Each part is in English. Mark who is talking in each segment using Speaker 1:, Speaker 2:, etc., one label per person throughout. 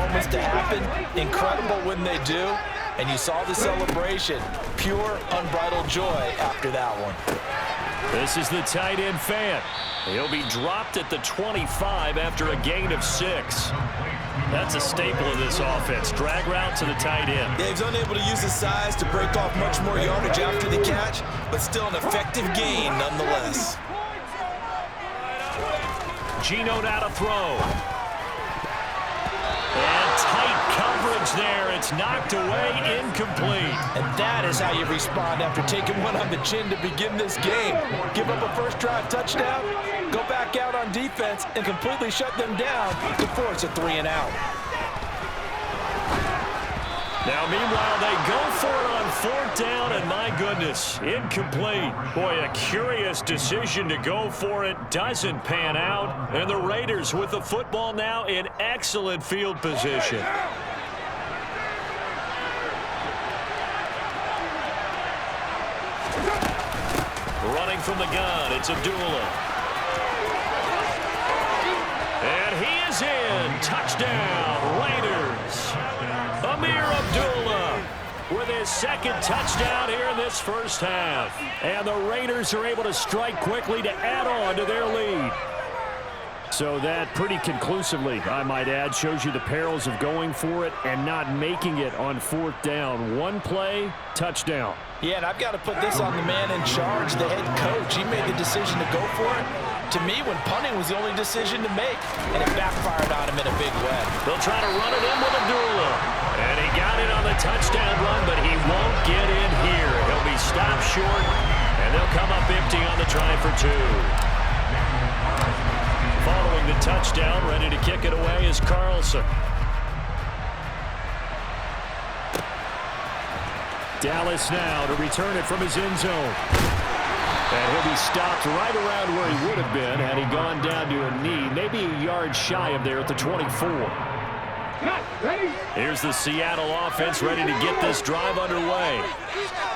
Speaker 1: moments to happen. Incredible when they do. And you saw the celebration. Pure, unbridled joy after that one.
Speaker 2: This is the tight end fan. He'll be dropped at the 25 after a gain of 6. That's a staple of this offense. Drag route to the tight end.
Speaker 1: Yeah, he's unable to use his size to break off much more yardage after the catch, but still an effective gain nonetheless.
Speaker 2: Geno now to throw. And tight coverage there. It's knocked away, incomplete.
Speaker 1: And that is how you respond after taking one on the chin to begin this game. Give up a first drive touchdown, go back out on defense, and completely shut them down to force a 3-and-out.
Speaker 2: Now, meanwhile, they go for it on 4th down, and my goodness, incomplete. Boy, a curious decision to go for it. Doesn't pan out. And the Raiders with the football now in excellent field position. Running from the gun, it's Abdullah. And he is in. Touchdown, Raiders. Amir Abdullah with his second touchdown here in this first half. And the Raiders are able to strike quickly to add on to their lead. So that pretty conclusively, I might add, shows you the perils of going for it and not making it on 4th down. One play, touchdown.
Speaker 1: Yeah, and I've got to put this on the man in charge, the head coach. He made the decision to go for it. To me, when punting was the only decision to make, and it backfired on him in a big way.
Speaker 2: They'll try to run it in with Abdullah. And he got it on the touchdown run, but he won't get in here. He'll be stopped short, and they'll come up empty on the try for 2. Following the touchdown, ready to kick it away is Carlson. Dallas now to return it from his end zone. And he'll be stopped right around where he would have been had he gone down to a knee, maybe a yard shy of there at the 24. Here's the Seattle offense ready to get this drive underway.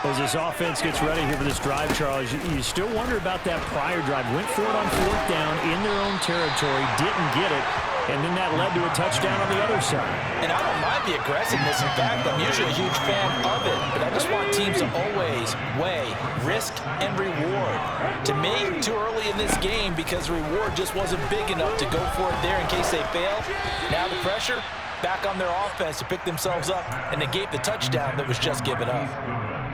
Speaker 2: As this offense gets ready here for this drive, Charles, you still wonder about that prior drive. Went for it on 4th down in their own territory, didn't get it, and then that led to a touchdown on the other side.
Speaker 1: And I don't mind the aggressiveness. In fact, I'm usually a huge fan of it, but I just want teams to always weigh risk and reward. To me, too early in this game because the reward just wasn't big enough to go for it there in case they fail. Now the pressure back on their offense to pick themselves up and negate the touchdown that was just given up.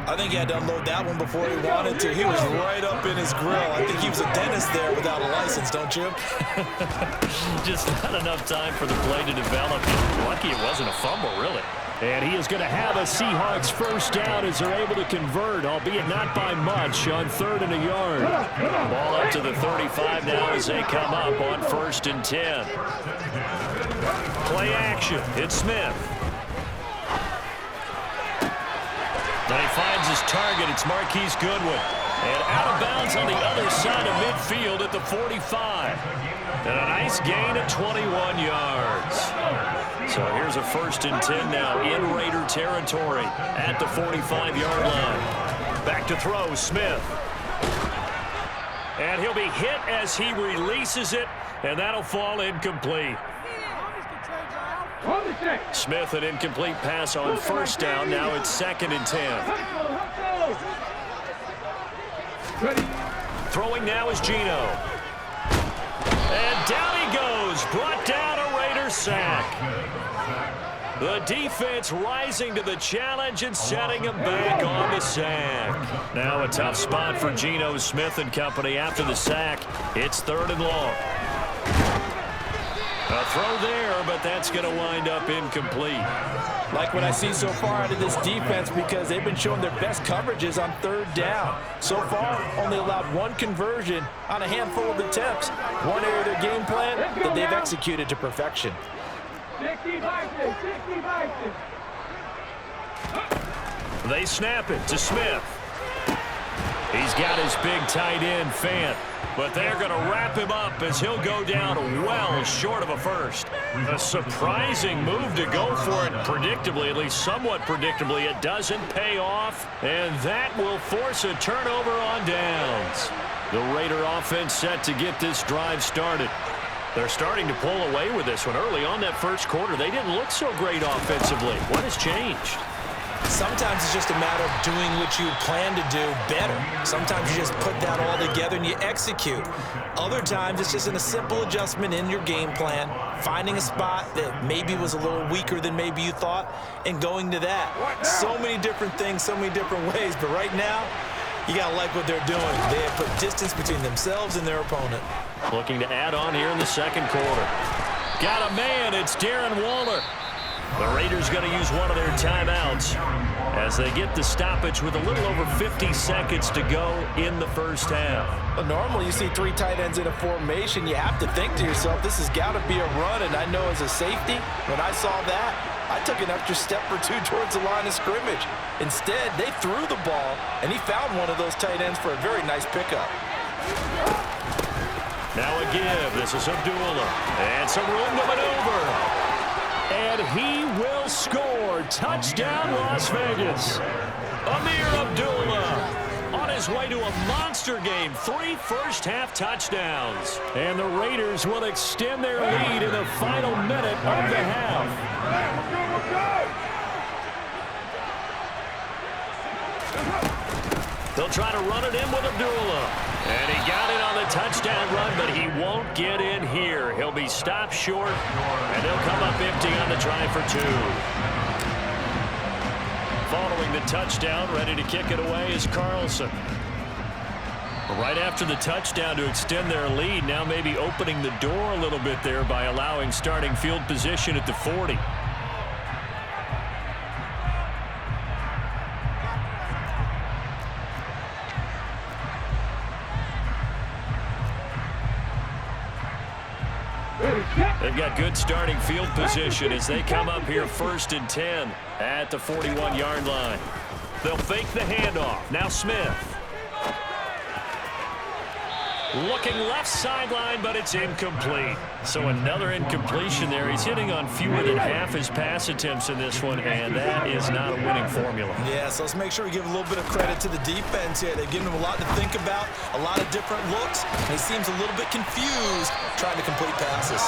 Speaker 1: I think he had to unload that one before he wanted to. He was right up in his grill. I think he was a dentist there without a license, don't you?
Speaker 2: Just not enough time for the play to develop. Lucky it wasn't a fumble, really. And he is going to have a Seahawks first down as they're able to convert, albeit not by much, on 3rd and a yard. Ball up to the 35 now as they come up on 1st and 10. Play action. It's Smith. Then he finds his target. It's Marquise Goodwin. And out of bounds on the other side of midfield at the 45. And a nice gain of 21 yards. So here's a 1st and 10 now in Raider territory at the 45-yard line. Back to throw, Smith. And he'll be hit as he releases it, and that'll fall incomplete. Smith, an incomplete pass on 1st down. Now it's 2nd and 10. Throwing now is Geno. And down he goes. Brought down a Raider sack. The defense rising to the challenge and setting him back on the sack. Now a tough spot for Geno Smith and company after the sack. It's 3rd and long. A throw there, but that's going to wind up incomplete.
Speaker 1: Like what I see so far out of this defense because they've been showing their best coverages on 3rd down. So far, only allowed 1 conversion on a handful of attempts. One area of their game plan that they've executed to perfection.
Speaker 2: They snap it to Smith. He's got his big tight end, Fant. But they're going to wrap him up as he'll go down well short of a first. A surprising move to go for it predictably, at least somewhat predictably. It doesn't pay off, and that will force a turnover on downs. The Raider offense set to get this drive started. They're starting to pull away with this one. Early on that first quarter, they didn't look so great offensively. What has changed?
Speaker 1: Sometimes it's just a matter of doing what you plan to do better. Sometimes you just put that all together and you execute. Other times it's just a simple adjustment in your game plan, finding a spot that maybe was a little weaker than maybe you thought, and going to that. So many different things, so many different ways, but right now, you got to like what they're doing. They have put distance between themselves and their opponent.
Speaker 2: Looking to add on here in the second quarter. Got a man, it's Darren Waller. The Raiders going to use one of their timeouts as they get the stoppage with a little over 50 seconds to go in the first half.
Speaker 1: Well, normally you see three tight ends in a formation. You have to think to yourself, this has got to be a run. And I know as a safety, when I saw that, I took an extra step or two towards the line of scrimmage. Instead, they threw the ball, and he found one of those tight ends for a very nice pickup.
Speaker 2: Now a give. This is Abdullah. And some room to maneuver. And he will score. Touchdown, Las Vegas. Amir Abdullah on his way to a monster game. 3 first-half touchdowns. And the Raiders will extend their lead in the final minute of the half. They'll try to run it in with Abdullah. And he got it on the touchdown run, but he won't get in here. He'll be stopped short, and they'll come up empty on the try for 2. Following the touchdown, ready to kick it away is Carlson. Right after the touchdown to extend their lead, now maybe opening the door a little bit there by allowing starting field position at the 40. They've got good starting field position as they come up here 1st and 10 at the 41-yard line. They'll fake the handoff. Now Smith. Looking left sideline, but it's incomplete. So another incompletion there. He's hitting on fewer than half his pass attempts in this one, and that is not a winning formula.
Speaker 1: Yeah, so let's make sure we give a little bit of credit to the defense here. They've given him a lot to think about, a lot of different looks, and he seems a little bit confused trying to complete passes.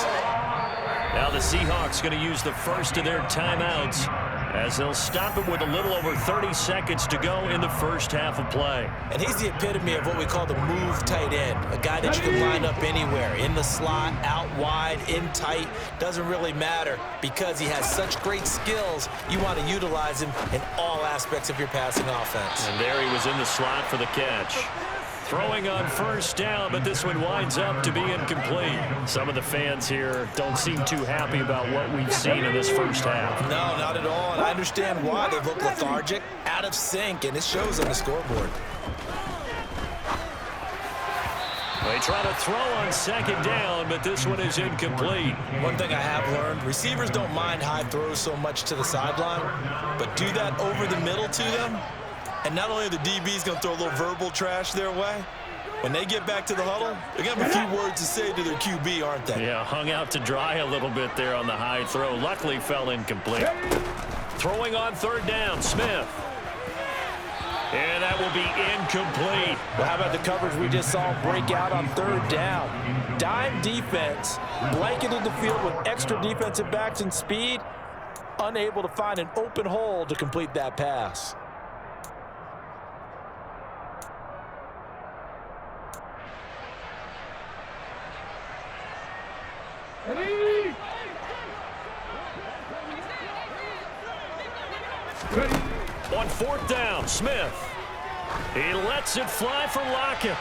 Speaker 2: Now the Seahawks going to use the first of their timeouts as they'll stop it with a little over 30 seconds to go in the first half of play.
Speaker 1: And he's the epitome of what we call the move tight end, a guy that you can line up anywhere, in the slot, out wide, in tight, doesn't really matter because he has such great skills. You want to utilize him in all aspects of your passing offense.
Speaker 2: And there he was in the slot for the catch. Throwing on first down, but this one winds up to be incomplete. Some of the fans here don't seem too happy about what we've seen in this first half.
Speaker 1: No, not at all, and I understand why. They look lethargic, out of sync, and it shows on the scoreboard.
Speaker 2: They try to throw on second down, but this one is incomplete.
Speaker 1: One thing I have learned, receivers don't mind high throws so much to the sideline, but do that over the middle to them, and not only are the DBs going to throw a little verbal trash their way, when they get back to the huddle, they're going to have a few words to say to their QB, aren't they?
Speaker 2: Yeah, hung out to dry a little bit there on the high throw. Luckily fell incomplete. Throwing on third down, Smith. And that will be incomplete.
Speaker 1: Well, how about the coverage we just saw break out on third down? Dime defense, blanketed the field with extra defensive backs and speed, unable to find an open hole to complete that pass.
Speaker 2: On fourth down, Smith. He lets it fly for Lockett.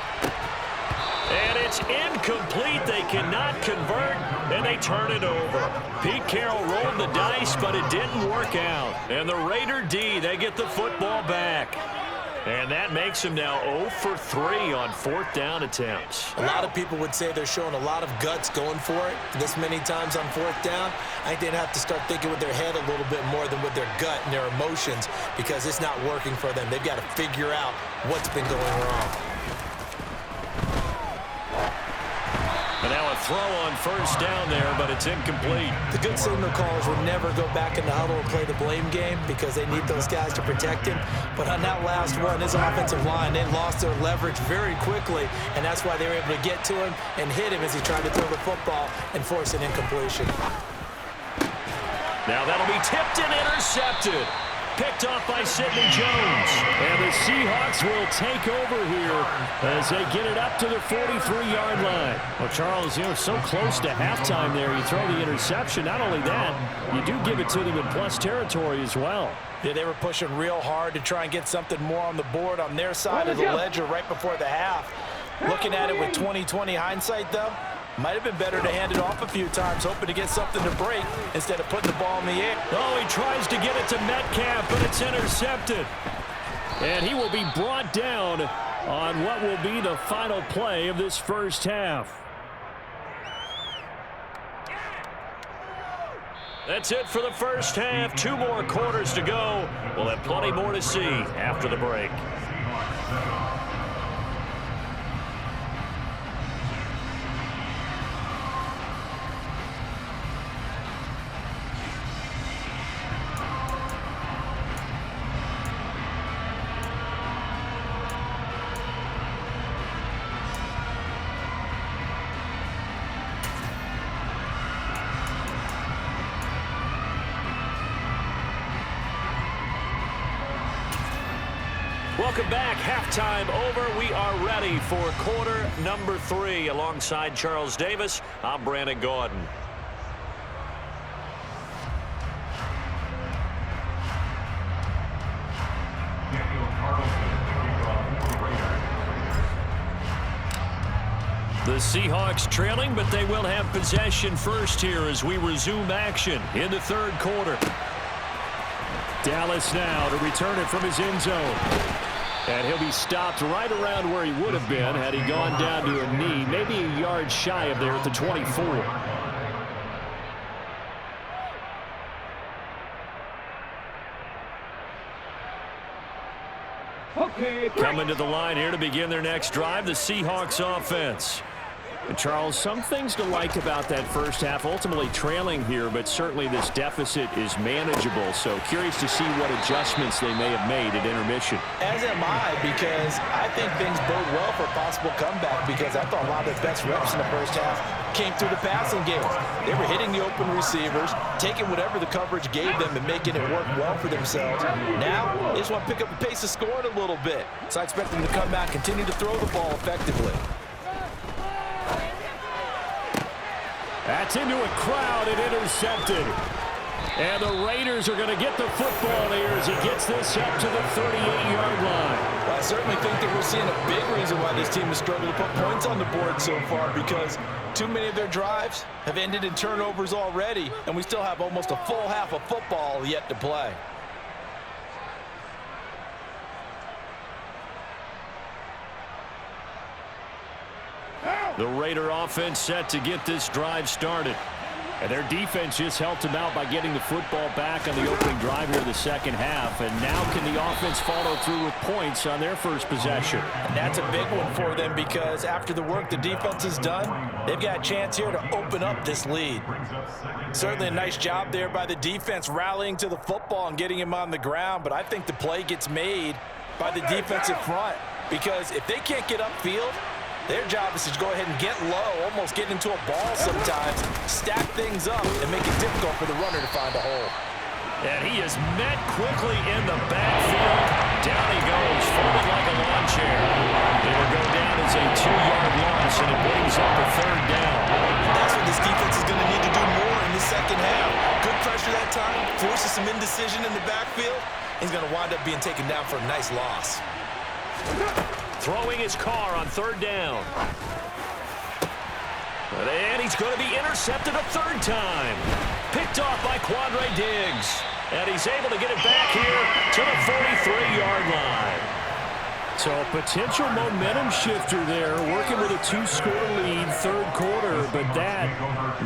Speaker 2: And it's incomplete. They cannot convert, and they turn it over. Pete Carroll rolled the dice, but it didn't work out. And the Raider D, they get the football back. And that makes him now 0 for 3 on fourth down attempts.
Speaker 1: A lot of people would say they're showing a lot of guts going for it this many times on fourth down. I think they'd have to start thinking with their head a little bit more than with their gut and their emotions because it's not working for them. They've got to figure out what's been going wrong.
Speaker 2: And now a throw on first down there, but it's incomplete.
Speaker 1: The good signal callers will never go back in the huddle and play the blame game because they need those guys to protect him. But on that last one, his offensive line, they lost their leverage very quickly, and that's why they were able to get to him and hit him as he tried to throw the football and force an incompletion.
Speaker 2: Now that'll be tipped and intercepted. Picked off by Sidney Jones. And the Seahawks will take over here as they get it up to the 43-yard line. Well, Charles, so close to halftime there. You throw the interception. Not only that, you do give it to them in plus territory as well.
Speaker 1: Yeah, they were pushing real hard to try and get something more on the board on their side of the ledger right before the half. Looking at it with 20/20 hindsight, though, might have been better to hand it off a few times, hoping to get something to break instead of putting the ball in the air.
Speaker 2: Oh, he tries to get it to Metcalf, but it's intercepted. And he will be brought down on what will be the final play of this first half. That's it for the first half. 2 more quarters to go. We'll have plenty more to see after the break. Welcome back. Halftime over. We are ready for quarter number 3. Alongside Charles Davis, I'm Brandon Gordon. The Seahawks trailing, but they will have possession first here as we resume action in the third quarter. Dallas now to return it from his end zone. And he'll be stopped right around where he would have been had he gone down to a knee, maybe a yard shy of there at the 24. Coming to the line here to begin their next drive, the Seahawks offense. And Charles, some things to like about that first half, ultimately trailing here, but certainly this deficit is manageable. So curious to see what adjustments they may have made at intermission.
Speaker 1: As am I, because I think things bode well for a possible comeback, because I thought a lot of the best reps in the first half came through the passing game. They were hitting the open receivers, taking whatever the coverage gave them and making it work well for themselves. Now, they just want to pick up the pace of scoring a little bit. So I expect them to come out and continue to throw the ball effectively.
Speaker 2: That's into a crowd and intercepted. And the Raiders are going to get the football here as he gets this up to the 38-yard line.
Speaker 1: Well, I certainly think that we're seeing a big reason why this team has struggled to put points on the board so far, because too many of their drives have ended in turnovers already, and we still have almost a full half of football yet to play.
Speaker 2: The Raider offense set to get this drive started. And their defense just helped them out by getting the football back on the opening drive here in the second half. And now can the offense follow through with points on their first possession?
Speaker 1: And that's a big one for them, because after the work the defense has done, they've got a chance here to open up this lead. Certainly a nice job there by the defense rallying to the football and getting him on the ground. But I think the play gets made by the defensive front, because if they can't get upfield, their job is to go ahead and get low, almost get into a ball sometimes, stack things up, and make it difficult for the runner to find a hole.
Speaker 2: And he is met quickly in the backfield. Down he goes, folded like a lawn chair. It'll go down as a 2-yard loss, and it brings up a third down.
Speaker 1: That's what this defense is going to need to do more in the second half. Good pressure that time, forces some indecision in the backfield. He's going to wind up being taken down for a nice loss.
Speaker 2: Throwing his car on third down. And he's going to be intercepted a third time. Picked off by Quandre Diggs. And he's able to get it back here to the 43-yard line. So a potential momentum shifter there, working with a 2-score lead, third quarter, but that,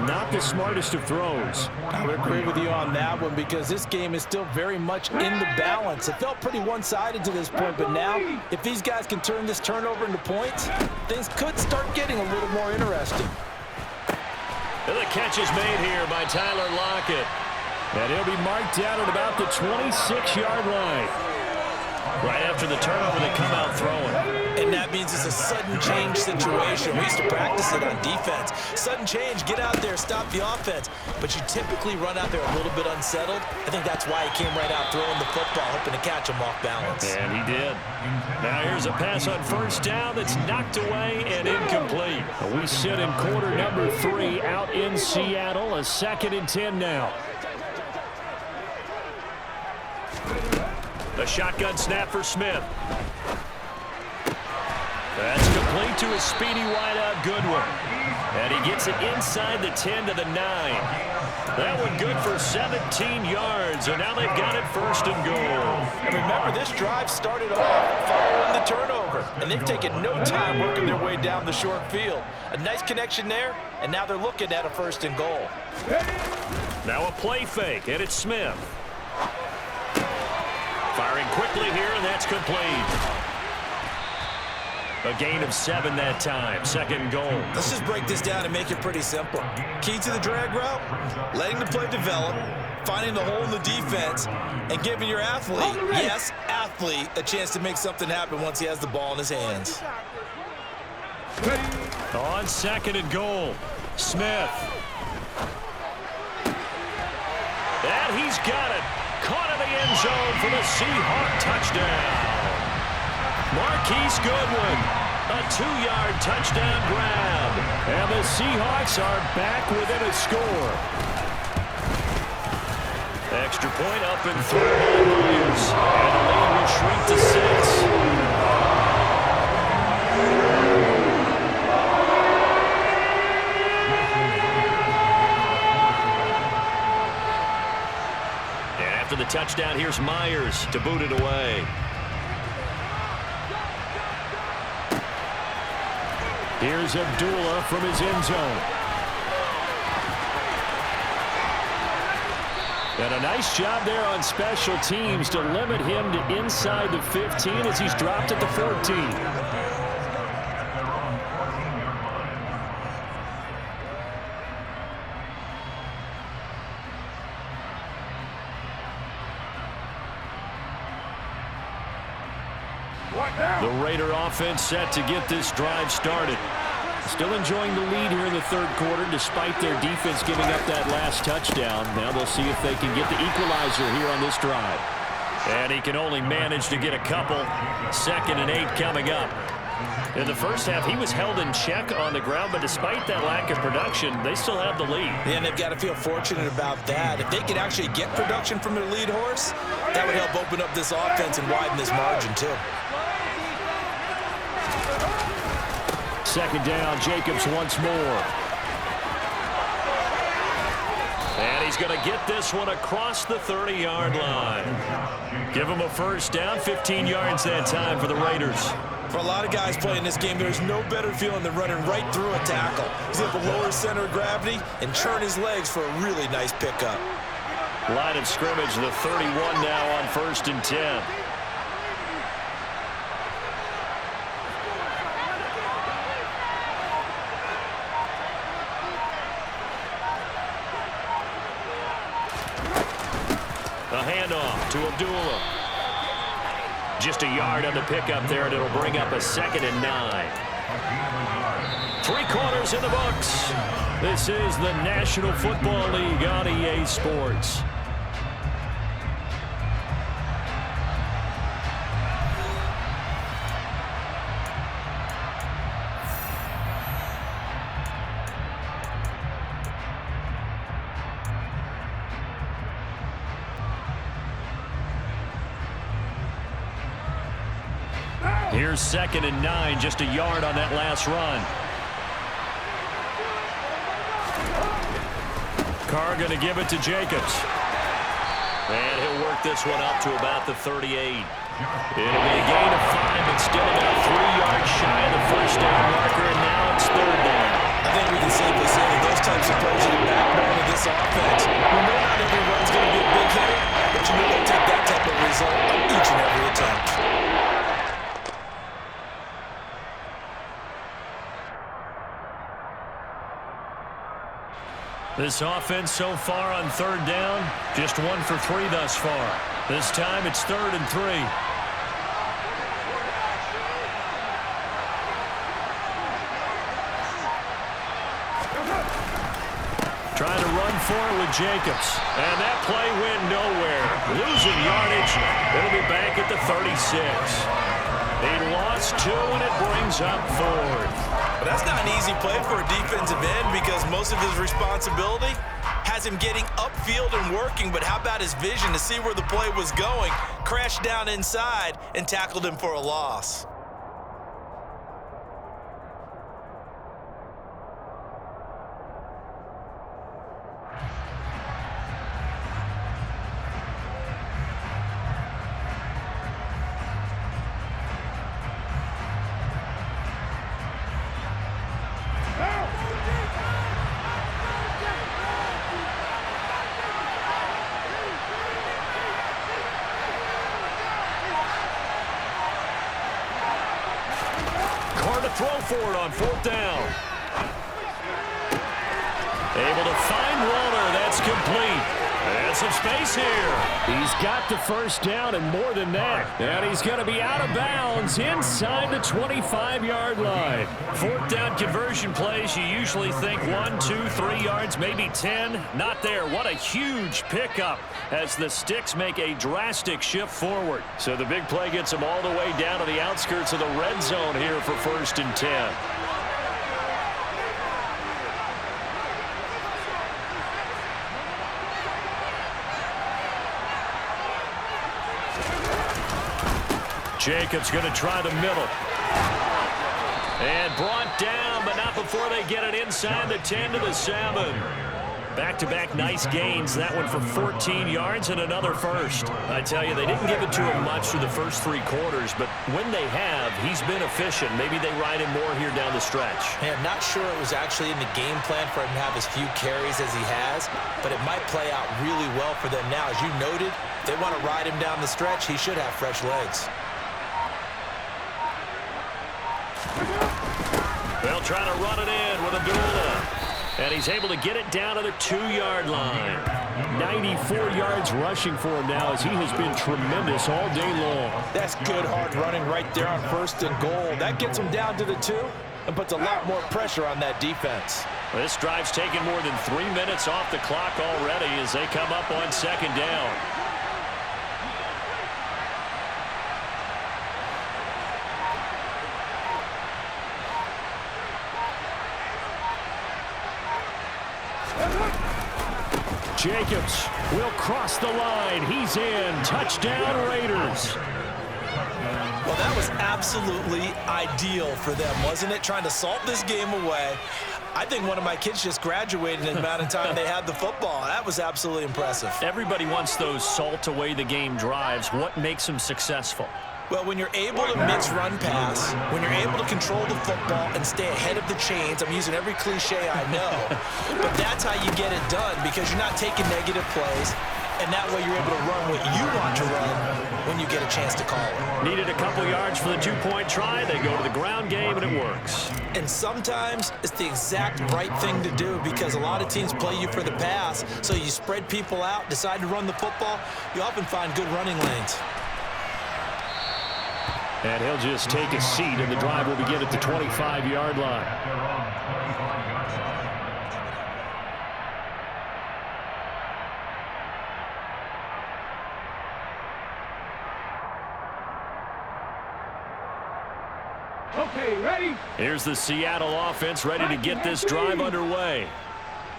Speaker 2: not the smartest of throws.
Speaker 1: I would agree with you on that one, because this game is still very much in the balance. It felt pretty one-sided to this point, but now, if these guys can turn this turnover into points, things could start getting a little more interesting.
Speaker 2: And the catch is made here by Tyler Lockett. And he'll be marked down at about the 26-yard line. Right after the turnover, they come out throwing.
Speaker 1: And that means it's a sudden change situation. We used to practice it on defense. Sudden change, get out there, stop the offense. But you typically run out there a little bit unsettled. I think that's why he came right out throwing the football, hoping to catch him off balance.
Speaker 2: And he did. Now here's a pass on first down that's knocked away and incomplete. We sit in quarter number 3 out in Seattle. A 2nd and 10 now. The shotgun snap for Smith. That's complete to a speedy wideout Goodwin. And he gets it inside the 10 to the 9. That one good for 17 yards, and now they've got it 1st and goal.
Speaker 1: And remember, this drive started off following the turnover, and they've taken no time working their way down the short field. A nice connection there, and now they're looking at a 1st and goal.
Speaker 2: Now a play fake, and it's Smith. Firing quickly here, and that's complete. A gain of 7 that time. 2nd and goal.
Speaker 1: Let's just break this down and make it pretty simple. Key to the drag route, letting the play develop, finding the hole in the defense, and giving your athlete, yes, athlete, a chance to make something happen once he has the ball in his hands.
Speaker 2: On 2nd and goal, Smith. And he's got it. Caught in the end zone for the Seahawk touchdown. Marquise Goodwin, a 2-yard touchdown grab. And the Seahawks are back within a score. Extra point up and through by Myers. And the lead will shrink to 6. After the touchdown, here's Myers to boot it away. Here's Abdullah from his end zone. And a nice job there on special teams to limit him to inside the 15 as he's dropped at the 14. The Raider offense set to get this drive started. Still enjoying the lead here in the 3rd quarter despite their defense giving up that last touchdown. Now they'll see if they can get the equalizer here on this drive. And he can only manage to get a couple. 2nd and 8 coming up. In the first half, he was held in check on the ground, but despite that lack of production, they still have the lead.
Speaker 1: And they've got to feel fortunate about that. If they could actually get production from their lead horse, that would help open up this offense and widen this margin too.
Speaker 2: 2nd down, Jacobs once more. And he's going to get this one across the 30-yard line. Give him a 1st down, 15 yards that time for the Raiders.
Speaker 1: For a lot of guys playing this game, there's no better feeling than running right through a tackle. He's able to lower his center of gravity and churn his legs for a really nice pickup.
Speaker 2: Line of scrimmage, the 31 now on 1st and 10. A handoff to Abdullah. Just a yard on the pickup there, and it'll bring up a 2nd and 9. 3 quarters in the books. This is the National Football League on EA Sports. Here's 2nd and 9, just a yard on that last run. Carr going to give it to Jacobs. And he'll work this one up to about the 38. It'll be a gain of 5, but still about 3 yards shy of the 1st down marker, and now it's 3rd down.
Speaker 1: I think we can safely say that those types of plays are the backbone of this offense. We know not every run's going to be a big hit, but you know they'll take that type of result on each and every attempt.
Speaker 2: This offense so far on third down, just 1 for 3 thus far. This time it's 3rd and 3. Trying to run for it with Jacobs. And that play went nowhere. Losing yardage. It'll be back at the 36. He lost 2, and it brings up 4th.
Speaker 1: But that's not an easy play for a defensive end because most of his responsibility has him getting upfield and working. But how about his vision to see where the play was going? Crashed down inside and tackled him for a loss.
Speaker 2: Throw for it on 4th down. Able to find Walter. That's complete. And some space here. He's got the first down and more than that. And he's going to be out of bounds inside the 25-yard line. 4th down conversion plays, you usually think 1, 2, 3 yards, maybe 10. Not there. What a huge pickup as the Sticks make a drastic shift forward. So the big play gets them all the way down to the outskirts of the red zone here for 1st and 10. Jacobs going to try the middle. And brought down, but not before they get it inside the 10 to the 7. Back-to-back nice gains. That one for 14 yards and another first. I tell you, they didn't give it to him much through the first 3 quarters, but when they have, he's been efficient. Maybe they ride him more here down the stretch.
Speaker 1: Hey, I'm not sure it was actually in the game plan for him to have as few carries as he has, but it might play out really well for them now. As you noted, if they want to ride him down the stretch, he should have fresh legs.
Speaker 2: They'll try to run it in with Abdullah. And he's able to get it down to the 2-yard line. 94 yards rushing for him now as he has been tremendous all day long.
Speaker 1: That's good hard running right there on 1st and goal. That gets him down to the 2 and puts a lot more pressure on that defense.
Speaker 2: Well, this drive's taken more than 3 minutes off the clock already as they come up on 2nd down. Jacobs will cross the line. He's in. Touchdown, Raiders.
Speaker 1: Well, that was absolutely ideal for them, wasn't it? Trying to salt this game away. I think one of my kids just graduated in the amount of time they had the football. That was absolutely impressive.
Speaker 2: Everybody wants those salt away the game drives. What makes them successful?
Speaker 1: Well, when you're able to mix run pass, when you're able to control the football and stay ahead of the chains, I'm using every cliche I know, but that's how you get it done because you're not taking negative plays, and that way you're able to run what you want to run when you get a chance to call it.
Speaker 2: Needed a couple yards for the 2-point try. They go to the ground game, and it works.
Speaker 1: And sometimes it's the exact right thing to do because a lot of teams play you for the pass, so you spread people out, decide to run the football, you often find good running lanes.
Speaker 2: And he'll just take a seat, and the drive will begin at the 25-yard line.
Speaker 3: Okay, ready?
Speaker 2: Here's the Seattle offense ready to get this drive underway.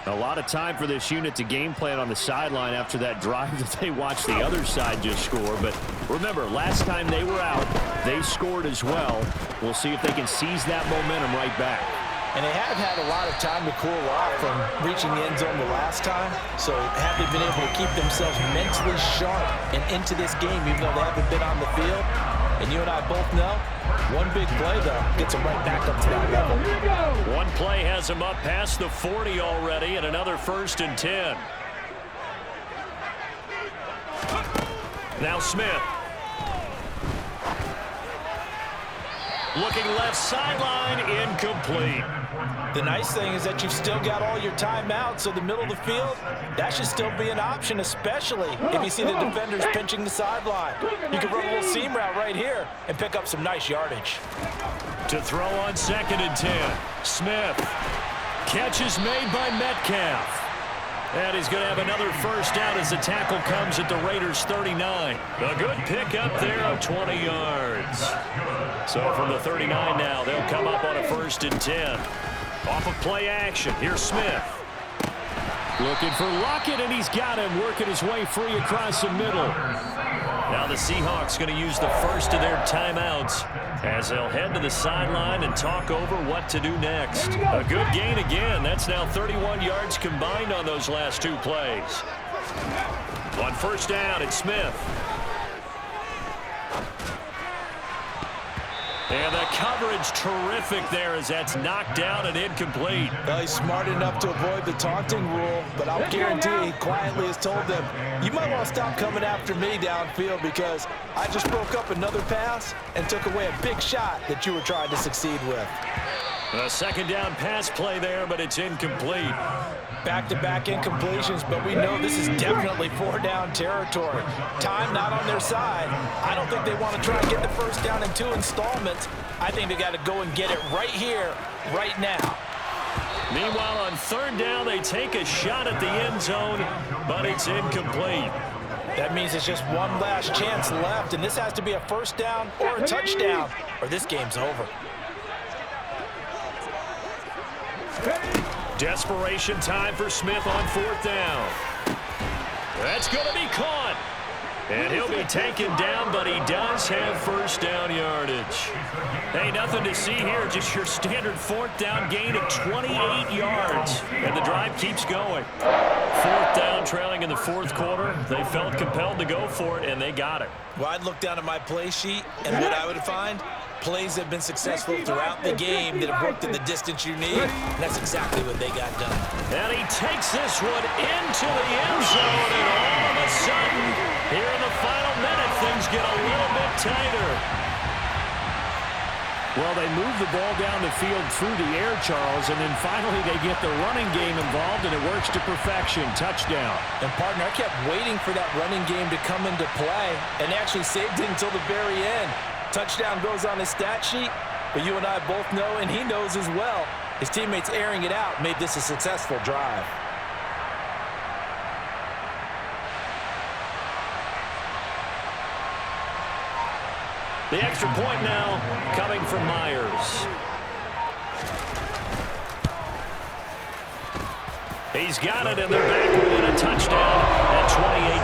Speaker 2: A lot of time for this unit to game plan on the sideline after that drive that they watched the other side just score. But remember, last time they were out, they scored as well. We'll see if they can seize that momentum right back.
Speaker 1: And they have had a lot of time to cool off from reaching the end zone the last time. So have they been able to keep themselves mentally sharp and into this game even though they haven't been on the field? And you and I both know, one big play, though, gets them right back up to that level.
Speaker 2: One play has them up past the 40 already, and another 1st and 10. Now Smith. Looking left sideline, incomplete.
Speaker 1: The nice thing is that you've still got all your timeouts, so the middle of the field, that should still be an option, especially if you see the defenders pinching the sideline. You can run a little seam route right here and pick up some nice yardage.
Speaker 2: To throw on 2nd and 10. Smith. Catch is made by Metcalf. And he's going to have another first down as the tackle comes at the Raiders' 39. A good pickup there of 20 yards. So from the 39 now, they'll come up on a 1st and 10. Off of play action, here's Smith. Looking for Lockett, and he's got him working his way free across the middle. Now the Seahawks going to use the first of their timeouts as they'll head to the sideline and talk over what to do next. A good gain again. That's now 31 yards combined on those last 2 plays. On 1st down, it's Smith. And the coverage terrific there as that's knocked down and incomplete.
Speaker 1: Well, he's smart enough to avoid the taunting rule, but I'll guarantee he quietly has told them, you might want to stop coming after me downfield because I just broke up another pass and took away a big shot that you were trying to succeed with.
Speaker 2: A 2nd down pass play there, but it's incomplete.
Speaker 1: Back-to-back incompletions, but we know this is definitely 4-down territory. Time not on their side. I don't think they want to try and get the first down in 2 installments. I think they got to go and get it right here, right now.
Speaker 2: Meanwhile, on 3rd down, they take a shot at the end zone, but it's incomplete.
Speaker 1: That means it's just one last chance left, and this has to be a first down or a touchdown, or this game's over.
Speaker 2: Desperation time for Smith on 4th down. That's going to be caught. And he'll be taken down, but he does have first down yardage. Hey, nothing to see here. Just your standard 4th down gain of 28 yards. And the drive keeps going. 4th down trailing in the 4th quarter. They felt compelled to go for it, and they got it.
Speaker 1: Well, I'd look down at my play sheet, and what I would find, plays have been successful throughout the game that have worked in the distance you need. And that's exactly what they got done.
Speaker 2: And he takes this one into the end zone, and all of a sudden, here in the final minute, things get a little bit tighter. Well, they move the ball down the field through the air, Charles, and then finally they get the running game involved, and it works to perfection. Touchdown.
Speaker 1: And, partner, I kept waiting for that running game to come into play and actually saved it until the very end. Touchdown goes on his stat sheet, but you and I both know, and he knows as well, his teammates airing it out made this a successful drive.
Speaker 2: The extra point now coming from Myers. He's got it, and they're back within a touchdown at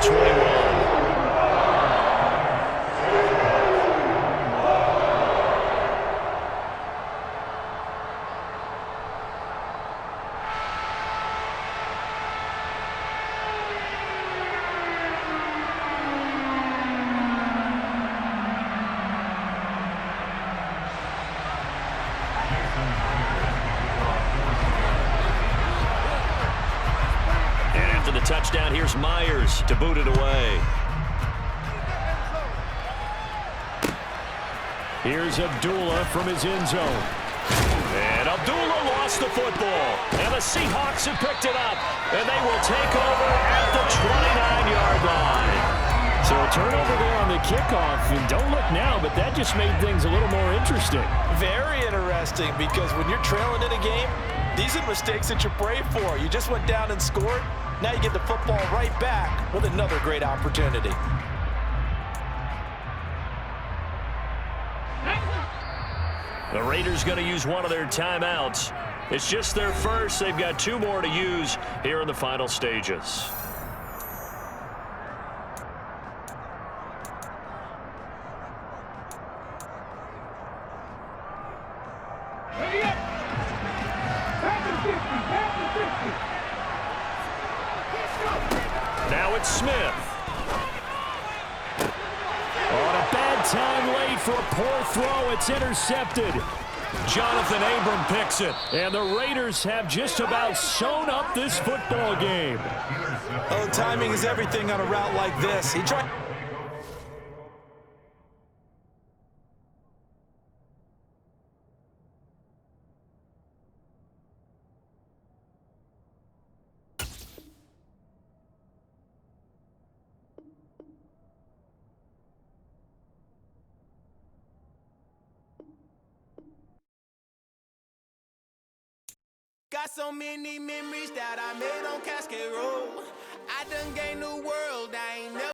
Speaker 2: 28-21. Touchdown, here's Myers to boot it away. Here's Abdullah from his end zone. And Abdullah lost the football. And the Seahawks have picked it up. And they will take over at the 29-yard line. So a turnover there on the kickoff. And don't look now, but that just made things a little more interesting.
Speaker 1: Very interesting, because when you're trailing in a game, these are mistakes that you pray for. You just went down and scored. Now you get the football right back with another great opportunity.
Speaker 2: The Raiders going to use one of their timeouts. It's just their first. They've got 2 more to use here in the final stages. Now it's Smith. On a bad time late for a poor throw. It's intercepted. Jonathan Abram picks it. And the Raiders have just about sewn up this football game.
Speaker 1: Oh, timing is everything on a route like this. He tried.
Speaker 4: got so many memories that I made on Cascade Road. I done gained the world, I ain't never